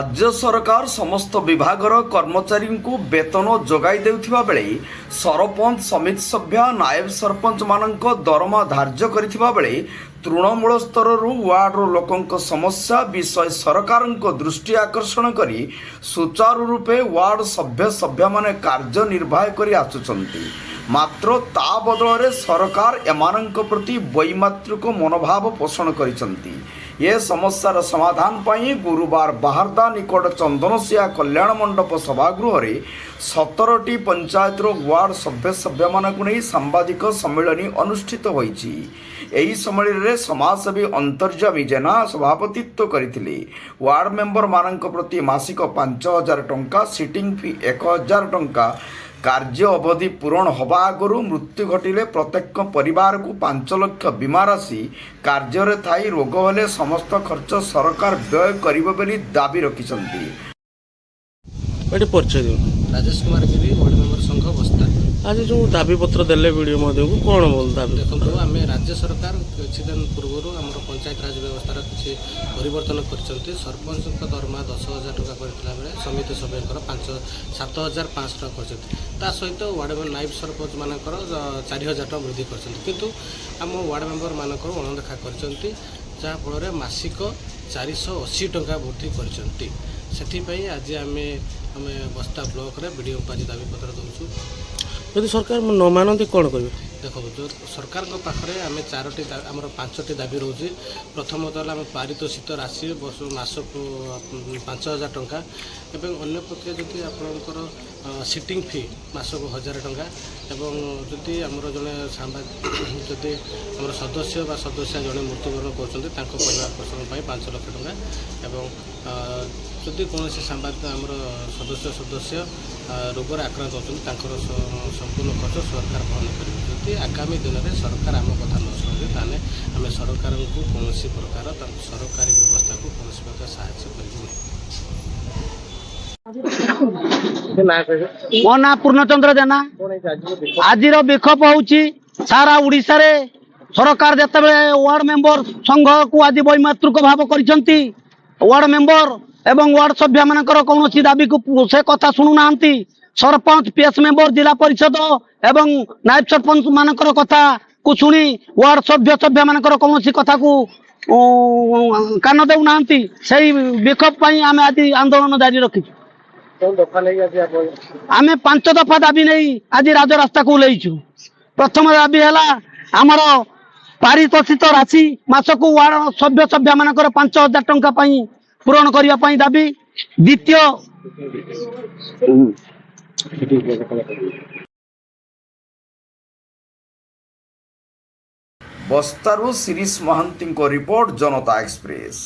राज्य सरकार समस्त विभागर कर्मचारी को वेतन जोगाई देउथिबा बेले सरपंच समिति सभ्य नायब सरपंच मानक दरमा धार्य करिथिबा बेले तृणमूल स्तर वार्ड लोकों समस्या विषय सरकार दृष्टि आकर्षण करी सुचारू रूपे वार्ड सभ्य सभ्य माने कार्य निर्वाह करी आसुचंती। मात्र ता बदल रे सरकार एमानंक प्रति वैमात्रिक मनोभाव पोषण करिसंती। ये समस्यार समाधान पाई गुरुवार बाहरदा निकट चंदनसिया कल्याण मंडप सभागृह रे 17टी पंचायतर वार्ड सभ्य सभ्य मानक नहीं सांबादिक सम्मेलन अनुष्ठित होईछि। एही सम्मेलन रे समाजसेवी अंतर्जामी जेना सभापतित्व करथिले। वार्ड मेंबर मानक प्रति मासिक 5000 टंका, सिटिंग फी 1000 टंका, कार्य अवधि पूरण हवा आगु मृत्यु घटिले प्रत्येक परिवार को 5 लाख बीमा राशि, कार्य थाई रोग हेले समस्त खर्च सरकार व्यय करिबो बोली दाबी रखिसंती। राजेश कुमार गिरी वार्ड मेंबर संघ बस्ता। आज जो दाबी पत्र देले वीडियो माध्यम को कौन बोल दाबी देखो आम राज्य सरकार किसी दिन पूर्व आम पंचायत राज व्यवस्था किसी परिवर्तन करछंती। सरपंच दरमा 10,000 टका करथिला बेले समिति सभ्यंकर 7,500 टका करछंती। ता सहित वार्ड मेंबर नायब सरपंच मानकर 4,000 टका वृद्धि करछंती। किंतु आम वार्ड मेंबर मानकर अणदेखा करछंती, जहाँ फल मासिक 480 टका वृद्धि करछंती। सेथिपई आज आमे बस्ता ब्लॉक रे वीडियो आज दाबी पत्र दउछु। यदि सरकार न मानती कौन कर देखो जो सरकार पाखे आम 5टी दाबी रोचे। प्रथमतः आम पारितोषित राशि मासक 5,000 टंका एवं अन्य पक्ष जदि आपणकर सिटिंग फी मासक 1,000 टंका एवं जदि आमर जड़े जदि आम सदस्य बा सदस्य जड़े मृत्युवरण कर परिवार पोषण 5 लाख टंका एवं जदि कौन सांबादिक आमर सदस्य रोगर आक्रांत होती संपूर्ण खर्च सरकार बहन करेंगे। आगामी दिन में सरकार आम कथा न शुणे ताने आम सरकार को कौन प्रकार सरकारी व्यवस्था को कौन प्रकार साहाय्य कर। मो ना पूर्णचंद्र जेना। आज विक्षोभ होउची सारा उड़ीसा रे सरकार जते वार्ड मेंबर संघ को आज वैमात्रिक भाव करिसंती। वार्ड मेंबर एवं वार्ड सभ्य मानकर कौन दाबी को से कथा शुणु नांती। सरपंच पीएस मेंबर जिला परिषद एवं नायब सरपंच मानकर कथा को शुणी वार्ड सभ्य सभ्य मानकर कौन कथा को कान देउ नांती। सही विक्षोभ पई आमे आज आंदोलन जारी रखिछु। आमे 5 दफा दाबी नहीं आज राजरास्ता को लेइछु। प्रथम दाबी हैला हमर पारितोषित राशि मासक वार्ड सभ्य सभ्य मानकर 5,000 टंका पई पूरण करिया पई दाबी। द्वितीय बस्तारू शिरीष महांती को रिपोर्ट, जनता एक्सप्रेस।